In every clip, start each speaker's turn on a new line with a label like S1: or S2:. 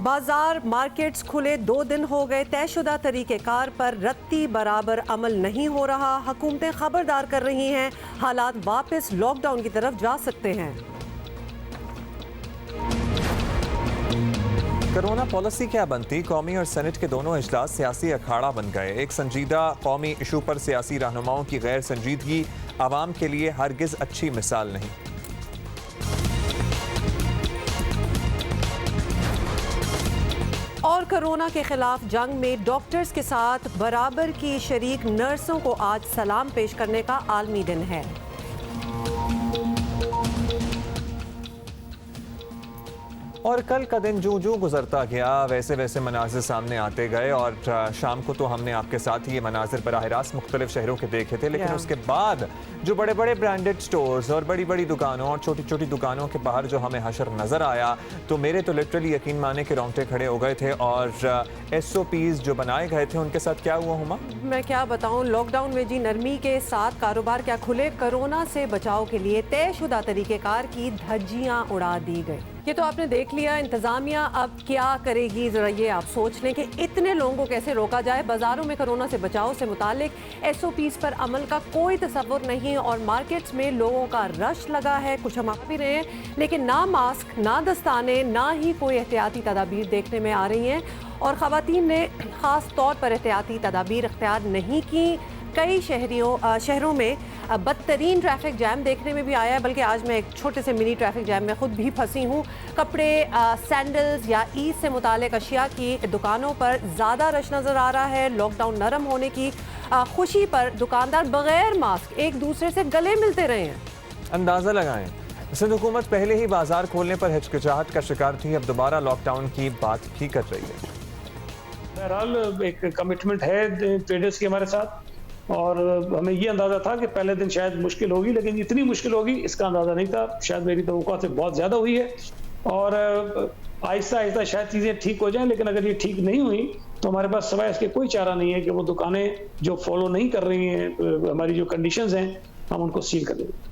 S1: बाजार मार्केट्स खुले 2 दिन हो गए, तयशुदा तरीक़ेकार पर रत्ती बराबर अमल नहीं हो रहा। हुकूमतें खबरदार कर रही हैं, हालात वापस लॉकडाउन की तरफ जा सकते हैं।
S2: कोरोना पॉलिसी क्या बनती? कौमी और सेनेट के दोनों इजलास सियासी अखाड़ा बन गए। एक संजीदा कौमी इशू पर सियासी रहनुमाओं की गैर संजीदगी आवाम के लिए हरगिज अच्छी मिसाल नहीं।
S1: और कोरोना के खिलाफ जंग में डॉक्टर्स के साथ बराबर की शरीक नर्सों को आज सलाम पेश करने का आलमी दिन है।
S2: और कल का दिन जूं जूं गुजरता गया वैसे वैसे मनाजिर सामने आते गए और शाम को तो हमने आपके साथ ही ये मनाजिर बराह रास्त मुख्तलिफ शहरों के देखे थे, लेकिन उसके बाद जो बड़े बड़े ब्रांडेड स्टोर्स और बड़ी बड़ी दुकानों और छोटी छोटी दुकानों के बाहर जो हमें हशर नज़र आया तो मेरे तो लिटरली यकीन माने के रोंगटे खड़े हो गए थे। और SOPs जो बनाए गए थे उनके साथ क्या हुआ हुमा?
S1: मैं क्या बताऊं, लॉकडाउन में जी नरमी के साथ कारोबार क्या खुले। कोरोना से बचाव के लिए तयशुदा तरीक़ेकार की धज्जियां उड़ा दी गई। ये तो आपने देख लिया। इंतजामिया अब क्या करेगी, जरा ये आप सोच लें कि इतने लोगों को कैसे रोका जाए। बाजारों में कोरोना से बचाव से मुतालिक SOPs पर अमल का कोई तसव्वुर नहीं और मार्केट्स में लोगों का रश लगा है। कुछ हम आ भी रहे हैं, लेकिन ना मास्क, ना दस्ताने, ना ही कोई एहतियाती तदाबीर देखने में आ रही हैं। और ख़वातीन ने ख़ास तौर पर एहतियाती तदाबीर इख्तियार नहीं की। कई शहरों में बदतरीन ट्रैफिक जैम देखने में भी आया है, बल्कि आज मैं एक छोटे से मिनी ट्रैफिक जैम में खुद भी फंसी हूँ। कपड़े, सैंडल्स या ईद से मुतालिक अशिया की दुकानों पर ज़्यादा रश नज़र आ रहा है। लॉकडाउन नरम होने की खुशी पर दुकानदार बगैर मास्क एक दूसरे से गले मिलते रहे हैं।
S2: अंदाज़ा लगाएं, सिंध हुकूमत पहले ही बाजार खोलने पर हिचकिचाहट का शिकार थी, अब दोबारा लॉकडाउन की बात भी कर रही है।
S3: बहरहाल एक कमिटमेंट है ट्रेडर्स की हमारे साथ और हमें ये अंदाज़ा था कि पहले दिन शायद मुश्किल होगी, लेकिन इतनी मुश्किल होगी इसका अंदाज़ा नहीं था। शायद मेरी तवक्कुआ से बहुत ज़्यादा हुई है और आहिस्ता आहिस्ता शायद चीज़ें ठीक हो जाएं, लेकिन अगर ये ठीक नहीं हुई तो हमारे पास सिवाय इसके कोई चारा नहीं है कि वो दुकानें जो फॉलो नहीं कर रही हैं हमारी जो कंडीशंस हैं हम उनको सील कर देंगे।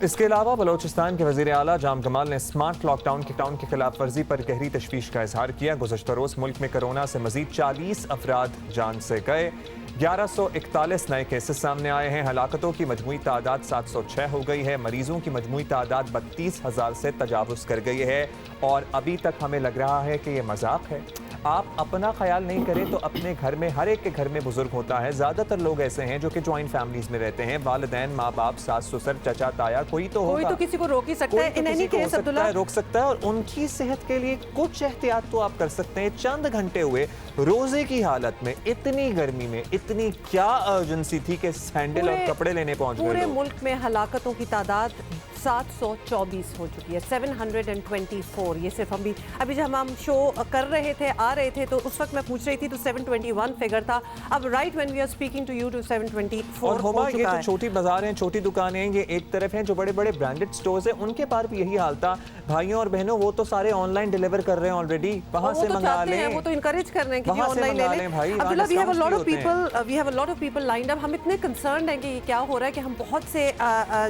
S2: इसके अलावा बलोचिस्तान के वज़ीर आला जाम कमाल ने स्मार्ट लॉकडाउन की खिलाफ वर्जी पर गहरी तशवीश का इजहार किया। गुज़श्ता रोज़ मुल्क में कोरोना से मजीद 40 अफराद जान से गए, 1141 नए केसेस सामने आए हैं। हलाकतों की मजमूई तादाद 706 हो गई है। मरीजों की मजमूई तादाद 32,000 से तजावुज़ कर गई है और अभी तक हमें लग रहा है कि ये मजाक है। आप अपना ख्याल नहीं करें तो अपने घर में हर एक के घर में बुजुर्ग होता है। ज़्यादातर लोग ऐसे हैं जो कि जॉइंट फैमिलीज में रहते हैं, वालिदैन, माँ बाप, सास ससुर, चचा ताया, कोई तो होगा,
S1: कोई तो किसी को रोक ही सकता है। इन एनी केस अब्दुल्ला
S2: रोक सकता है और उनकी सेहत के लिए कुछ एहतियात तो आप कर सकते हैं। चंद घंटे हुए रोजे की हालत में, इतनी गर्मी में, इतनी क्या अर्जेंसी थी कि सैंडल और कपड़े लेने पहुंच गए।
S1: पूरे मुल्क में हलाकतों की तादाद 724 हो चुकी है, 724। ये सिर्फ अभी जब हम शो कर रहे थे, आ रहे थे, तो उस वक्त मैं पूछ रही थी तो 721 फिगर था। अब right when we are speaking to you to 724
S2: और
S1: हो
S2: ये
S1: चुका
S2: जो
S1: है।
S2: छोटी बाजार हैं, छोटी दुकानें हैं, ये एक तरफ हैं। जो बड़े बड़े ब्रांडेड स्टोर्स हैं उनके पास भी यही हाल था। भाइयों और बहनों, वो तो सारे ऑनलाइन डिलीवर कर रहे हैं ऑलरेडी, वहां से मंगा लें।
S1: वो तो इनकरेज कर रहे हैं कि ऑनलाइन ले लें
S2: भाई।
S1: Abdullah, we have a lot of people lined up. हम इतने कंसर्न्ड हैं कि ये क्या हो रहा है कि हम बहुत से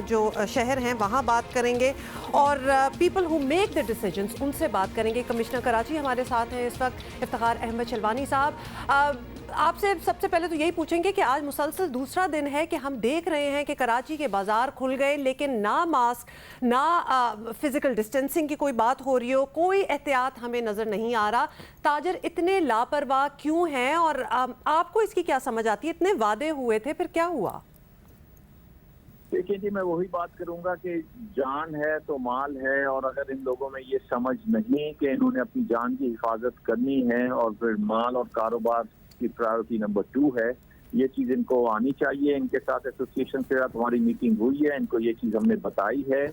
S1: जो शहर हैं वहाँ बात करेंगे और people who make the decisions उनसे बात करेंगे। कमिश्नर कराची हमारे साथ हैं इस वक्त, इफ्तिखार अहमद शलवानी साहब। आपसे सबसे पहले तो यही पूछेंगे कि आज मुसलसल दूसरा दिन है कि हम देख रहे हैं कि कराची के बाजार खुल गए, लेकिन ना मास्क, ना फिजिकल डिस्टेंसिंग की कोई बात हो रही हो, कोई एहतियात हमें नज़र नहीं आ रहा। ताजर इतने लापरवाह क्यों हैं और आपको इसकी क्या समझ आती है? इतने वादे हुए थे, फिर क्या हुआ?
S4: देखिए जी, मैं वही बात करूंगा कि जान है तो माल है, और अगर इन लोगों में ये समझ नहीं कि इन्होंने अपनी जान की हिफाजत करनी है और फिर माल और कारोबार की प्रायोरिटी नंबर 2 है, ये चीज़ इनको आनी चाहिए। इनके साथ एसोसिएशन के साथ हमारी मीटिंग हुई है, इनको ये चीज़ हमने बताई है,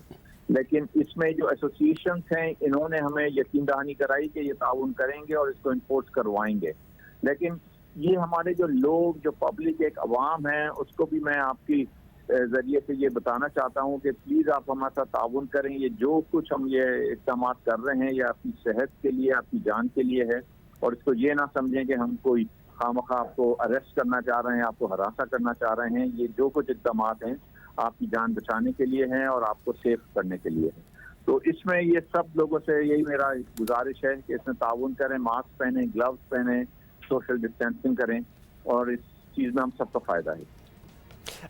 S4: लेकिन इसमें जो एसोसिएशन हैं इन्होंने हमें यकीन दहानी कराई कि ये ताउन करेंगे और इसको इन्फोर्स करवाएंगे। लेकिन ये हमारे जो लोग, जो पब्लिक, एक अवाम है, उसको भी मैं आपकी जरिए से ये बताना चाहता हूँ कि प्लीज़ आप हमारे साथ ताउन करें। ये जो कुछ हम ये इक़दाम कर रहे हैं ये आपकी सेहत के लिए, आपकी जान के लिए है, और इसको ये ना समझें कि हम कोई खामखा आपको अरेस्ट करना चाह रहे हैं, आपको हरासा करना चाह रहे हैं। ये जो कुछ इक़दाम हैं आपकी जान बचाने के लिए हैं और आपको सेफ करने के लिए है। तो इसमें ये सब लोगों से यही मेरा गुजारिश है कि इसमें ताउन करें, मास्क पहने, ग्लव्स पहने, सोशल डिस्टेंसिंग करें और इस चीज़ में हम सबका फ़ायदा है।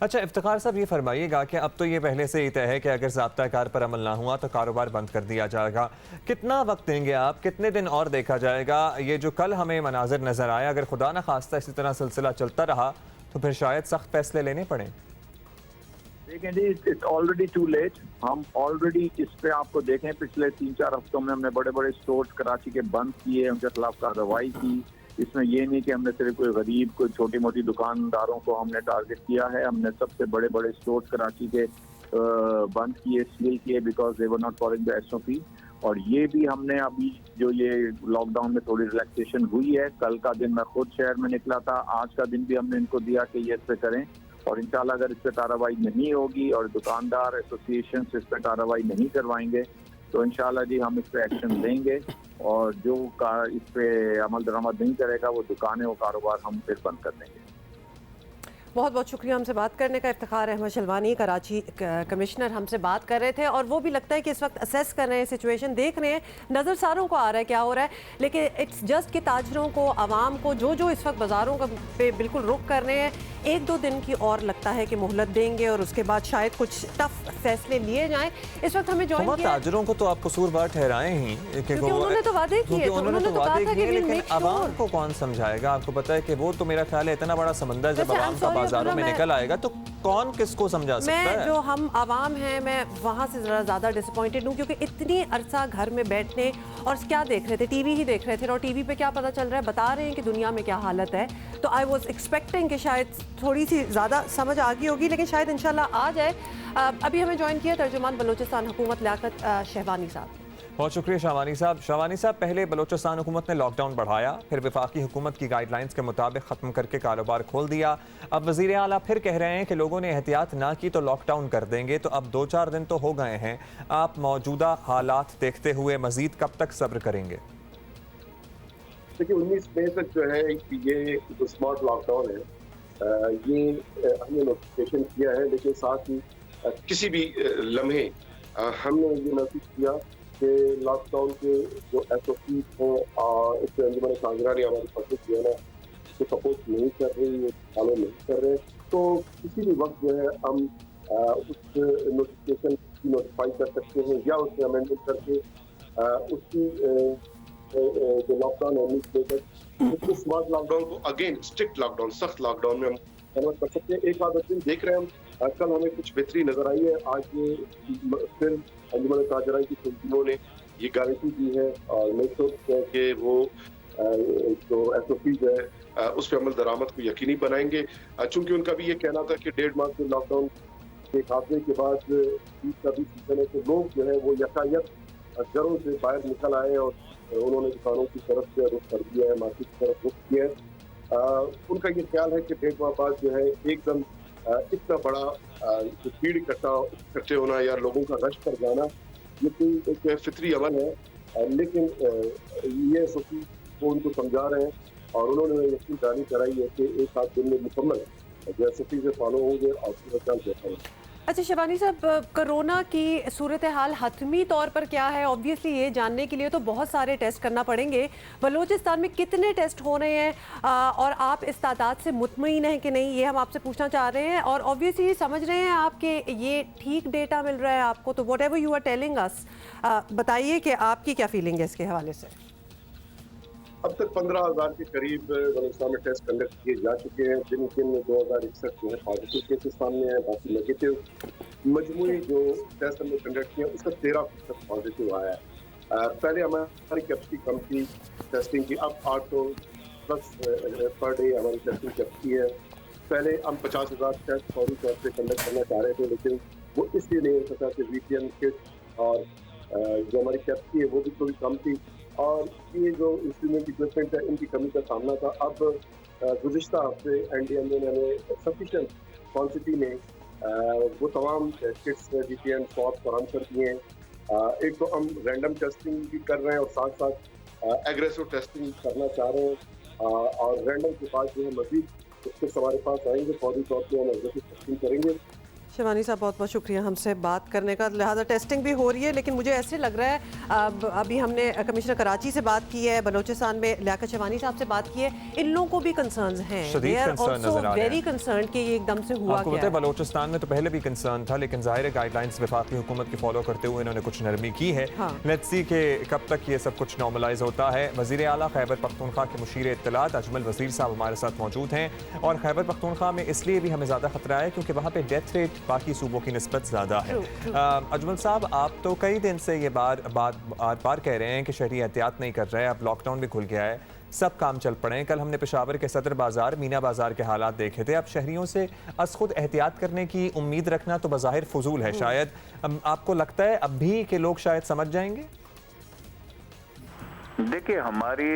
S2: अच्छा इफ्तिखार साहब, ये फरमाइएगा कि अब तो ये पहले से ही तय है कि अगर ज़ाब्ता कार पर अमल ना हुआ तो कारोबार बंद कर दिया जाएगा। कितना वक्त देंगे आप, कितने दिन और देखा जाएगा? ये जो कल हमें मनाजिर नज़र आया, अगर खुदा न खास्ता इसी तरह सिलसिला चलता रहा तो फिर शायद सख्त फैसले लेने पड़े।
S4: देखें जी, इट्स ऑलरेडी टू लेट। हम ऑलरेडी इस पे आपको देखें, पिछले 3-4 हफ्तों में हमने बड़े बड़े स्टोर्स कराची के बंद किए, उनके खिलाफ कार्रवाई की। इसमें ये नहीं कि हमने सिर्फ कोई गरीब, कोई छोटी मोटी दुकानदारों को हमने टारगेट किया है। हमने सबसे बड़े बड़े स्टोर्स कराची के बंद किए, सील किए, because they were not following the SOP। और ये भी हमने अभी जो ये लॉकडाउन में थोड़ी रिलैक्सेशन हुई है, कल का दिन मैं खुद शहर में निकला था, आज का दिन भी हमने इनको दिया कि ये इस पे करें। और इंशाल्लाह अगर इस पर कार्रवाई नहीं होगी और दुकानदार एसोसिएशन इस पर कार्रवाई नहीं करवाएंगे तो इंशाल्लाह जी हम इस पे एक्शन लेंगे। और जो इस पे अमल दरामद नहीं करेगा वो दुकानें और कारोबार हम फिर बंद कर देंगे।
S1: बहुत बहुत शुक्रिया हमसे बात करने का। इफ्तिखार अहमद शलवानी, कराची कमिश्नर, हमसे बात कर रहे थे। और वो भी लगता है कि इस वक्त असेस कर रहे हैं, सिचुएशन देख रहे हैं, नज़र सारों को आ रहा है क्या हो रहा है, लेकिन इट्स जस्ट कि ताजरों को, आवाम को, जो इस वक्त बाज़ारों का पे बिल्कुल रुख कर रहे हैं, 1-2 दिन की और लगता है कि मोहलत देंगे और उसके बाद शायद कुछ टफ फैसले लिए जाएं। इस वक्त हमें ज्वाइन किया,
S2: ताजरों को तो आप कसूरवार ठहराए ही,
S1: क्योंकि उन्होंने तो वादे किए,
S2: उन्होंने तो वादे किए, लेकिन आवाम को कौन समझाएगा? आपको पता है कि वो तो मेरा ख्याल है इतना बड़ा समंदर जब आवाम का बाजारों में निकल आएगा तो कौन किसको समझा सकता है?
S1: जो हम आवाम हैं, मैं वहाँ से ज़रा ज़्यादा डिसअपॉइंटेड हूँ, क्योंकि इतनी अरसा घर में बैठने और क्या देख रहे थे, टीवी ही देख रहे थे, और टीवी पे क्या पता चल रहा है, बता रहे हैं कि दुनिया में क्या हालत है। तो आई वॉज एक्सपेक्टिंग कि शायद थोड़ी सी ज़्यादा समझ आ गई होगी, लेकिन शायद इंशाल्लाह आ जाए। अभी हमें ज्वाइन किया तर्जुमान बलोचिस्तान हुकूमत लियाकत शहवानी साहब।
S2: बहुत शुक्रिया शावानी साहब। शावानी साहब, पहले बलोचिस्तान हुकूमत ने लॉकडाउन बढ़ाया, फिर वफाकी हुकूमत की गाइडलाइंस के मुताबिक ख़त्म करके कारोबार खोल दिया। अब वज़ीर आला फिर कह रहे हैं कि लोगों ने एहतियात ना की तो लॉकडाउन कर देंगे। तो अब 2-4 दिन तो हो गए हैं, आप मौजूदा हालात देखते हुए मज़ीद कब तक सब्र करेंगे?
S5: देखिए 19 मई तक जो है ये जो स्मार्ट लॉकडाउन है ये हमने नोटिफिकेशन किया है, लेकिन साथ ही किसी भी लम्हे हमने ये महसूस किया कि लॉकडाउन के जो SOP हैं उससे अंजुमन सागरानी हमारी पब्लिक जो है ना उसको सपोर्ट नहीं कर रही है, फॉलो नहीं कर रहे, तो किसी भी वक्त जो है हम उस नोटिफिकेशन नोटिफाई कर सकते हैं या उसमें अमेंडमेंट करके उसकी जो लॉकडाउन है 19 मई तक स्मार्ट लॉकडाउन को अगेन स्ट्रिक्ट लॉकडाउन, सख्त लॉकडाउन में हम कन्वर्ट कर सकते हैं। एक आध दिन देख रहे हैं हम, कल हमें कुछ बेहतरी नजर आई है। आज ये फिर अंजुमन ताजराई की तंजीमों ने ये गारंटी दी है और मेक श्योर कि वो जो SOPs है उस पर अमल दरामद को यकीनी बनाएंगे। चूंकि उनका भी ये कहना था कि 1.5 माह के लॉकडाउन के खात्मे के बाद ईद का भी सीजन है तो लोग जो है वो यकायक घरों से बाहर निकल आए और उन्होंने दुकानों की तरफ से रुख कर दिया है, मार्केट की तरफ रुख किया है। उनका ये ख्याल है कि 1.5 माह बाद जो है एकदम इतना बड़ा जो भीड़ इकट्ठे होना या लोगों का रश कर जाना ये कोई एक फितरी अमल है, लेकिन ये SOP वो उनको समझा रहे हैं और उन्होंने यकीन दहानी कराई है कि 1-7 दिन में मुकम्मल जो SOP से फॉलो होंगे और सूरत बेहतर है।
S1: अच्छा शबानी साहब, कोरोना की सूरत हाल हतमी तौर पर क्या है? ऑब्वियसली ये जानने के लिए तो बहुत सारे टेस्ट करना पड़ेंगे। बलूचिस्तान में कितने टेस्ट हो रहे हैं और आप इस तादाद से मुतमईन हैं कि नहीं, ये हम आपसे पूछना चाह रहे हैं। और ऑब्वियसली समझ रहे हैं आप कि ये ठीक डेटा मिल रहा है आपको, तो whatever you are telling us, बताइए कि आपकी क्या फीलिंग है इसके हवाले से।
S5: अब तक 15,000 के करीब बलूचिस्तान में टेस्ट कंडक्ट किए जा चुके हैं, जिनमें 2061 जो है पॉजिटिव केसेस सामने हैं, बाकी नेगेटिव। मजमूई जो टेस्ट हमने कंडक्ट किया उसका 13% पॉजिटिव आया है। पहले हमारी कैपेसिटी कम थी टेस्टिंग की, अब 800+ पर डे हमारी टेस्टिंग कैपेसिटी है। पहले हम 50,000 टेस्ट फौरी तौर पर कंडक्ट करना चाह रहे थे, लेकिन वो इसलिए नहीं हो सका कि VPN किट और जो हमारी कैपेसिटी है वो भी थोड़ी कम थी और ये जो इंस्ट्रूमेंट इक्विपमेंट है इनकी कमी का सामना था। अब गुज़िश्ता हफ्ते NDMA ने सफिशेंट क्वांटिटी में वो तमाम किट्स VPN स्वैप फराहम कर दिए हैं। एक तो हम रैंडम टेस्टिंग भी कर रहे हैं और साथ साथ एग्रेसिव टेस्टिंग करना चाह रहे हैं और रैंडम के बाद जो है मजीद उसके हमारे पास आएंगे, फौरी तौर पर हम एग्रेसिव टेस्टिंग करेंगे।
S1: शिवानी साहब बहुत बहुत शुक्रिया हमसे बात करने का। लिहाजा टेस्टिंग भी हो रही है, लेकिन मुझे ऐसे लग रहा है अभी हमने कमिश्नर कराची से बात की है, बलोचिस्तान में लियाकत शिवानी साहब से बात की है, इन लोगों को भी कंसर्न्स हैं, they are also very concerned कि ये एकदम से हुआ क्या है।
S2: बलोचिस्तान में तो पहले भी कंसर्न था, लेकिन जाहिर गाइडलाइंस वफाकी हुकूमत की फॉलो करते हुए इन्होंने कुछ नरमी की है। लेट्स सी कि कब तक ये सब कुछ नॉर्मलाइज होता है। वज़ीर आला खैबर पख्तूनख्वा के मुशीर इत्तलात अजमल वज़ीर साहब हमारे साथ मौजूद हैं, और खैबर पख्तूनख्वा में इसलिए भी हमें ज़्यादा खतरा है क्योंकि वहाँ पे डेथ रेट बाकी सूबों की निस्बत ज़्यादा है। अजमल साहब, आप तो कई दिन से ये बार कह रहे हैं कि शहरी एहतियात नहीं कर रहे हैं, अब लॉकडाउन भी खुल गया है, सब काम चल पड़े हैं। कल हमने पेशावर के सदर बाजार, मीना बाजार के हालात देखे थे। अब शहरियों से अस खुद एहतियात करने की उम्मीद रखना तो बज़ाहिर फजूल है शायद। आपको लगता है अब भी कि लोग शायद समझ जाएंगे?
S6: देखिए, हमारी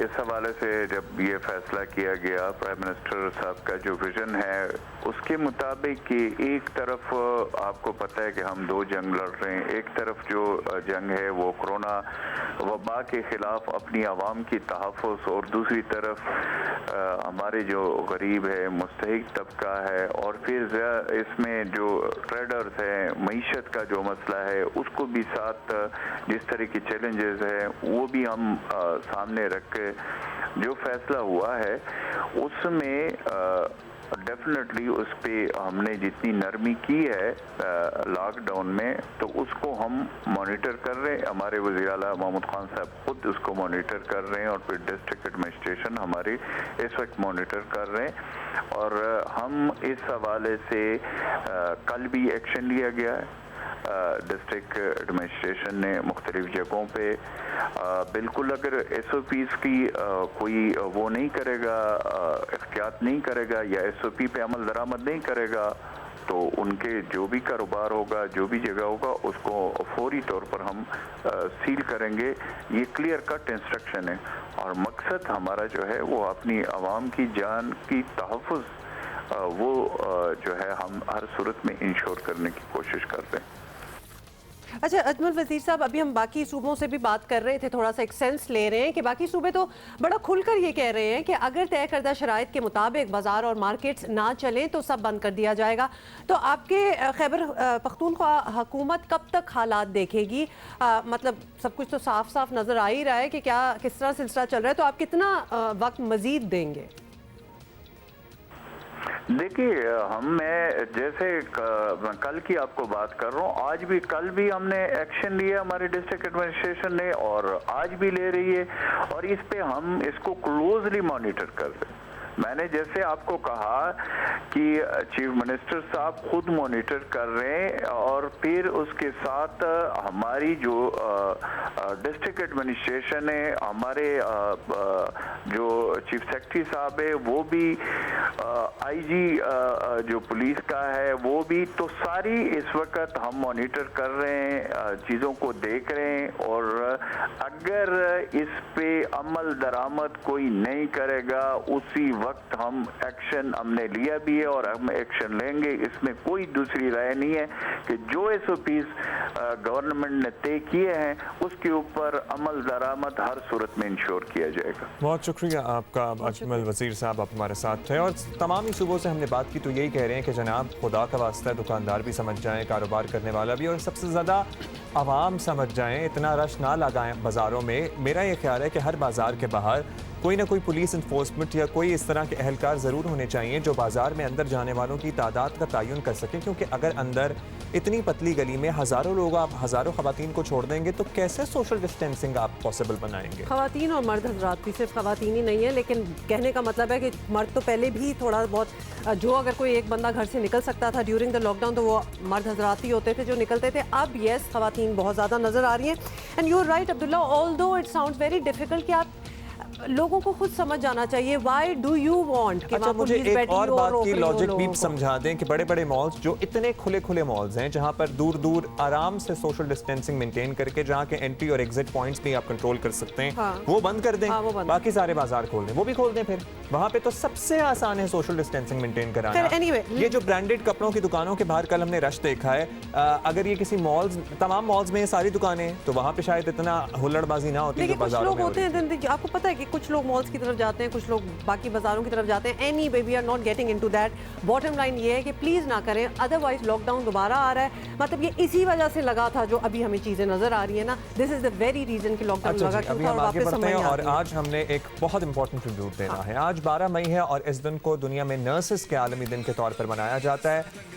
S6: इस हवाले से जब ये फैसला किया गया, प्राइम मिनिस्टर साहब का जो विजन है उसके मुताबिक कि एक तरफ आपको पता है कि हम दो जंग लड़ रहे हैं। एक तरफ जो जंग है वो कोरोना वबा के खिलाफ अपनी आवाम की तहफ़्फ़ुज़, और दूसरी तरफ हमारे जो गरीब है, मुस्तहिक तबका है, और फिर इसमें जो ट्रेडर्स हैं, मईशत का जो मसला है उसको भी साथ, जिस तरह की चैलेंजेस हैं वो भी हम सामने रख के जो फैसला हुआ है उसमें डेफिनेटली उस पर हमने जितनी नरमी की है लॉकडाउन में, तो उसको हम मॉनिटर कर रहे हैं। हमारे वज़ीर आला महमूद खान साहब खुद उसको मॉनिटर कर रहे हैं, और फिर डिस्ट्रिक्ट एडमिनिस्ट्रेशन हमारी इस वक्त मॉनिटर कर रहे हैं। और हम इस हवाले से कल भी एक्शन लिया गया है। डिस्ट्रिक्ट एडमिनिस्ट्रेशन ने मुख्तलिफ जगहों पे बिल्कुल अगर SOPs की कोई वो नहीं करेगा, एहतियात नहीं करेगा या SOP पे अमल दरामद नहीं करेगा, तो उनके जो भी कारोबार होगा, जो भी जगह होगा, उसको फौरी तौर पर हम सील करेंगे। ये क्लियर कट इंस्ट्रक्शन है, और मकसद हमारा जो है वो अपनी आवाम की जान की तहफ़्फ़ुज़ वो जो है हम हर सूरत में इंश्योर करने की कोशिश करते हैं।
S1: अच्छा अजमल वज़ीर साहब, अभी हम बाकी सूबों से भी बात कर रहे थे, थोड़ा सा एक सेंस ले रहे हैं कि बाकी सूबे तो बड़ा खुलकर ये कह रहे हैं कि अगर तय करदा शराइत के मुताबिक बाजार और मार्केट्स ना चलें तो सब बंद कर दिया जाएगा। तो आपके खैबर पख्तूनख्वा हुकूमत कब तक हालात देखेगी? मतलब सब कुछ तो साफ साफ नज़र आ ही रहा है कि क्या किस तरह सिलसिला चल रहा है, तो आप कितना वक्त मज़ीद देंगे?
S6: देखिए, मैं जैसे कल की आपको बात कर रहा हूँ, आज भी कल भी हमने एक्शन लिया हमारी डिस्ट्रिक्ट एडमिनिस्ट्रेशन ने, और आज भी ले रही है, और इस पे हम इसको क्लोजली मॉनिटर कर रहे हैं। मैंने जैसे आपको कहा कि चीफ मिनिस्टर साहब खुद मॉनिटर कर रहे हैं, और फिर उसके साथ हमारी जो डिस्ट्रिक्ट एडमिनिस्ट्रेशन है, हमारे जो चीफ सेक्रेटरी साहब है वो भी, IG जो पुलिस का है वो भी, तो सारी इस वक्त हम मॉनिटर कर रहे हैं, चीज़ों को देख रहे हैं, और अगर इस पे अमल दरामद कोई नहीं करेगा उसी वक्त हम एक्शन हमने लिया भी है और हम एक्शन लेंगे। इसमें कोई दूसरी राय नहीं है कि जो SOPs गवर्नमेंट ने तय किए हैं उसके ऊपर अमल दरामद हर सूरत में इंश्योर किया जाएगा।
S2: बहुत शुक्रिया आपका अजमल वज़ीर साहब, आप हमारे साथ थे। और तमाम ही सूबों से हमने बात की तो यही कह रहे हैं कि जनाब खुदा का वास्ता है, दुकानदार भी समझ जाएं, कारोबार करने वाला भी, और सबसे ज़्यादा आवाम समझ जाएं, इतना रश ना लगाएं बाज़ारों में। मेरा ये ख्याल है कि हर बाज़ार के बाहर कोई ना कोई पुलिस इन्फोर्समेंट या कोई इस तरह के अहलकार ज़रूर होने चाहिए जो बाज़ार में अंदर जाने वालों की तादाद का तयन कर सकें, क्योंकि अगर अंदर इतनी पतली गली में हज़ारों लोग, आप हज़ारों ख़वातीन को छोड़ देंगे तो कैसे सोशल डिस्टेंसिंग आप पॉसिबल बनाएंगे?
S1: ख़वातीन और मर्द हज़रात भी, सिर्फ ख़वातीन ही नहीं है, लेकिन कहने का मतलब है कि मर्द तो पहले भी थोड़ा बहुत, जो अगर कोई एक बंदा घर से निकल सकता था ड्यूरिंग द लॉकडाउन तो वो मर्द हज़रात ही होते थे जो निकलते थे। अब येस, ख़वातीन बहुत ज़्यादा नज़र आ रही हैं। And you are right Abdullah, although it sounds very difficult कि आप लोगों को खुद समझ जाना चाहिए व्हाई डू यू वांट कि
S2: अच्छा, मुझे एक और बात की लॉजिक भी समझा दें कि बड़े बड़े मॉल्स जो इतने खुले खुले मॉल्स हैं जहां पर दूर दूर आराम से सोशल डिस्टेंसिंग मेंटेन करके जहां के एंट्री और एग्जिट पॉइंट्स भी आप कंट्रोल कर सकते हैं,
S1: हाँ,
S2: वो बंद कर दें,
S1: हाँ,
S2: बाकी सारे बाजार खोल दें, वो भी खोल दें। फिर वहां पे तो सबसे आसान है सोशल डिस्टेंसिंग मेंटेन कराना।
S1: anyway,
S2: ये जो ब्रांडेड कपड़ों की दुकानों के बाहर कल हमने रश देखा है, अगर ये किसी मॉल्स, तमाम मॉल्स में सारी दुकानें, तो वहां पे शायद इतना हुल्लड़बाजी ना होती।
S1: लेकिन कुछ लोग होते हैं, आपको पता है कि कुछ लोग मॉल्स की तरफ जाते हैं, कुछ लोग बाकी बाजारों की तरफ जाते हैं। Any way we are not getting into that. Bottom line ये है कि प्लीज़ ना करें, अदरवाइज लॉकडाउन दोबारा आ रहा है। मतलब ये इसी वजह से लगा था जो अभी हमें चीज़ें नजर आ रही है ना। This is the very reason कि लॉकडाउन लगा
S2: अभी हम आगे बढ़ते हैं और आज हमने एक बहुत इंपॉर्टेंट ट्रिब्यूट देना है। आज 12 मई है और इस दिन को दुनिया में नर्सेस के आलमी दिन के तौर पर मनाया जाता है।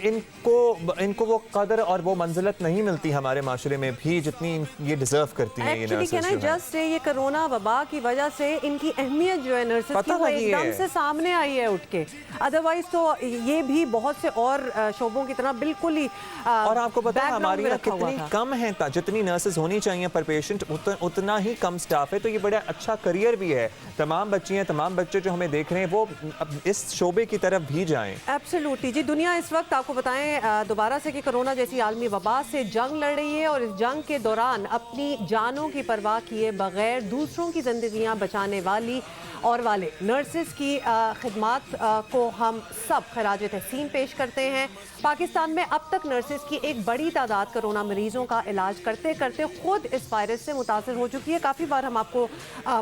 S2: इनको वो कदर और वो मंजिलत नहीं मिलती हमारे माशरे में भी जितनी ये डिजर्व करती हैं। ये नर्सेस
S1: जस्ट से ये कोरोना वबा की वजह से इनकी अहमियत जो है नर्सेस की वो एकदम से सामने आई है उठ के। अदरवाइज तो ये भी बहुत से और शोबों की तरह बिल्कुल ही
S2: और आपको पता है हमारी कितनी कम है, जितनी नर्सेस होनी चाहिए पर पेशेंट उतना ही कम स्टाफ है। तो ये बड़ा अच्छा करियर भी है। तमाम बच्चियां, तमाम बच्चे जो हमें देख रहे हैं वो इस शोबे की तरफ भी जाएं।
S1: एब्सोल्युटली जी। दुनिया इस वक्त आपको बताएं दोबारा से कि कोरोना जैसी आलमी वबा से जंग लड़ रही है और इस जंग के दौरान अपनी जानों की परवाह किए बगैर दूसरों की जिंदगियां बचाने वाली और वाले नर्सेस की खिदमात को हम सब खराज तहसीन पेश करते हैं। पाकिस्तान में अब तक नर्सेस की एक बड़ी तादाद कोरोना मरीजों का इलाज करते करते खुद इस वायरस से मुतासर हो चुकी है। काफ़ी बार हम आपको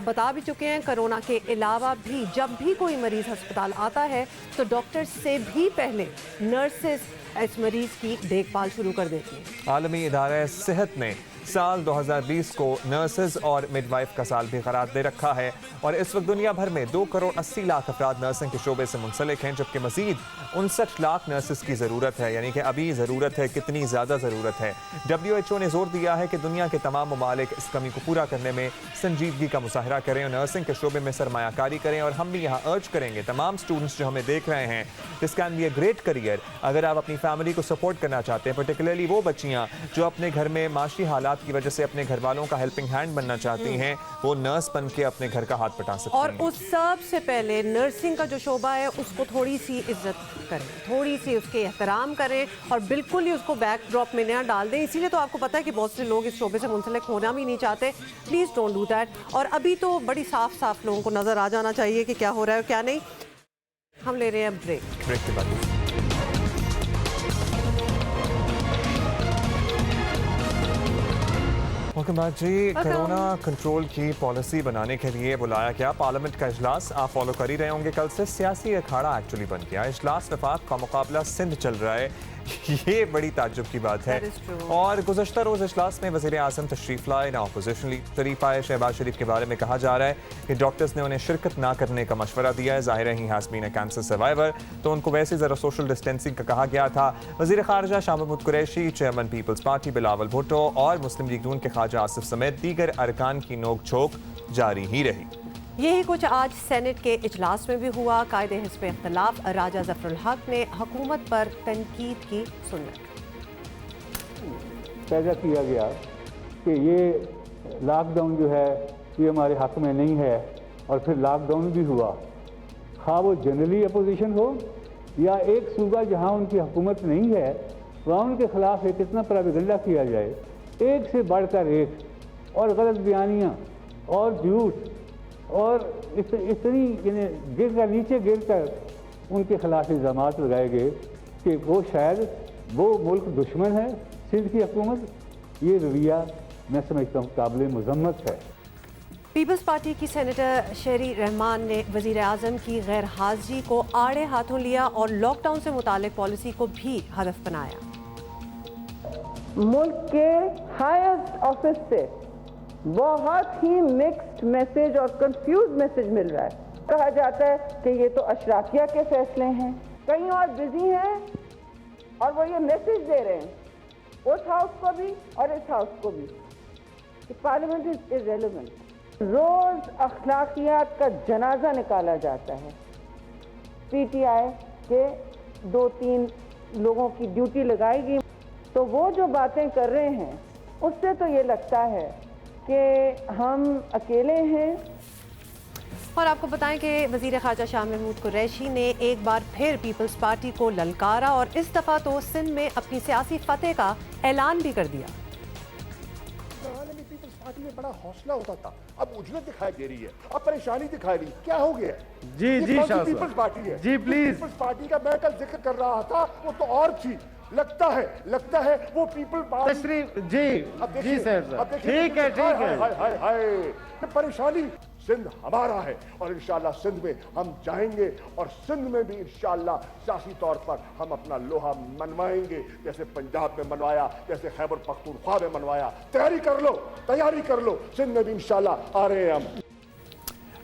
S1: बता भी चुके हैं, कोरोना के अलावा भी जब भी कोई मरीज अस्पताल आता है तो डॉक्टर से भी पहले नर्सेस इस मरीज की देखभाल शुरू कर देती हैं।
S2: आलमी इदारा सेहत ने साल 2020 को नर्सेज और मिडवाइफ का साल भी करार दे रखा है और इस वक्त दुनिया भर में 2 करोड़ 80 लाख अफराद नर्सिंग के शोबे से मुंसलिक हैं, जबकि मजीद 59 लाख नर्सेज की ज़रूरत है। यानी कि अभी ज़रूरत है, कितनी ज़्यादा ज़रूरत है। WHO ने जोर दिया है कि दुनिया के तमाम ममालिक इस कमी को पूरा करने में संजीदगी का मुजाहरा करें और नर्सिंग के शोबे में सरमायाकारी करें। और हम भी यहाँ अर्ज करेंगे तमाम स्टूडेंट्स जो हमें देख रहे हैं, this can be a great career. अगर आप अपनी फैमिली को सपोर्ट करना चाहते हैं, पर्टिकुलरली वो बच्चियाँ जो अपने घर में माशी हालात की वजह से अपने घर वालों का हेल्पिंग हैंड बनना चाहती हैं, वो नर्स बन के अपने घर का हाथ बटा सकती हैं।
S1: और उस सब से पहले नर्सिंग का जो शोबा है उसको थोड़ी सी इज्जत करें, थोड़ी सी उसके एहतराम करें और बिल्कुल ही उसको बैक ड्रॉप में ना डाल दें। इसीलिए तो आपको पता है कि बहुत से लोग इस शोबे से मुंसलिक होना भी नहीं चाहते। Please don't do that. और अभी तो बड़ी साफ साफ लोगों को नज़र आ जाना चाहिए कि क्या हो रहा है और क्या नहीं। हम ले रहे हैं ब्रेक
S2: के बाद वेलकम बैक जी। कोरोना कंट्रोल की पॉलिसी बनाने के लिए बुलाया गया पार्लियामेंट का इजलास आप फॉलो कर ही रहे होंगे। कल से सियासी अखाड़ा एक्चुअली बन गया। इजलास वफाक का मुकाबला सिंध चल रहा है, ये बड़ी ताज्जुब की बात है। और गुज़श्ता रोज़ इजलास में वज़ीर आज़म तशरीफ लाए, ना अपोजिशन लीडर शरीफ आए। शहबाज शरीफ के बारे में कहा जा रहा है कि डॉक्टर्स ने उन्हें शिरकत ना करने का मशवरा दिया है। ज़ाहिर है he has been a cancer survivor, तो उनको वैसे ज़रा सोशल डिस्टेंसिंग का कहा गया था। वज़ीर ख़ारजा Shah Mahmood Qureshi, chairman Peoples Party Bilawal Bhutto और मुस्लिम लीग नून के ख्वाजा आसिफ समेत दीगर अरकान की नोक झोंक जारी ही रही।
S1: यही कुछ आज सेनेट के इजलास में भी हुआ। कायदे हिस्ब इख्तिलाफ राजा ज़फ़रुल हक ने हुकूमत पर तनकीद की सुन्नत।
S7: पैदा किया गया कि ये लॉकडाउन जो है ये हमारे हक में नहीं है और फिर लॉकडाउन भी हुआ। हाँ वो जनरली अपोजिशन हो या एक सूबा जहाँ उनकी हुकूमत नहीं है वहाँ उनके खिलाफ एक इतना प्रोपेगेंडा किया जाए, एक से बढ़कर एक, और गलत बयानियाँ और झूठ और इतनी गिर कर नीचे गिर कर उनके खिलाफ इल्ज़ाम लगाए गए कि वो शायद वो मुल्क दुश्मन है सिंध की हुकूमत। ये रवैया मैं समझता हूँ काबिल मज़म्मत है।
S1: पीपल्स पार्टी की सेनेटर शेरी रहमान ने वज़ीर आज़म की गैर हाज़िरी को आड़े हाथों लिया और लॉकडाउन से मुतालिक पॉलिसी को भी हदफ बनाया।
S8: मुल्क के हाईएस्ट ऑफिस से बहुत ही मिक्स्ड मैसेज और कंफ्यूज मैसेज मिल रहा है। कहा जाता है कि ये तो अशराफिया के फैसले हैं, कहीं और बिजी हैं और वो ये मैसेज दे रहे हैं उस हाउस को भी और इस हाउस को भी कि पार्लियामेंट इज इररेलेवेंट। रोज अखलाकियात का जनाजा निकाला जाता है। पीटीआई के 2-3 लोगों की ड्यूटी लगाएगी तो वो जो बातें कर रहे हैं उससे तो ये लगता है कि हम अकेले हैं।
S1: और आपको बताएं कि वज़ीर ख़ारजा शाह महमूद कुरैशी ने एक बार फिर पीपल्स पार्टी को ललकारा और इस दफ़ा तो सिंध में अपनी सियासी फतेह का ऐलान भी कर दिया।
S9: पीपल्स पार्टी में बड़ा हौसला होता था, अब उजलत दिखाई दे रही है, अब परेशानी दिखाई रही, क्या हो गया? जी जी पीपल्स पार्टी है जी प्लीज। पीपल्स पार्टी का मैं कल जिक्र कर रहा था वो तो और थी, लगता है वो पीपल पार्टी
S10: जी
S9: अब
S10: जी सर ठीक है
S9: हाय परेशानी सिंध हमारा है और इंशाल्लाह सिंध में हम जाएंगे और सिंध में भी इंशाल्लाह सियासी तौर पर हम अपना लोहा मनवाएंगे, जैसे पंजाब में मनवाया, जैसे खैबर पख्तूनख्वा में मनवाया। तैयारी कर लो, सिंध में भी इंशाल्लाह आ रहे हैं हम।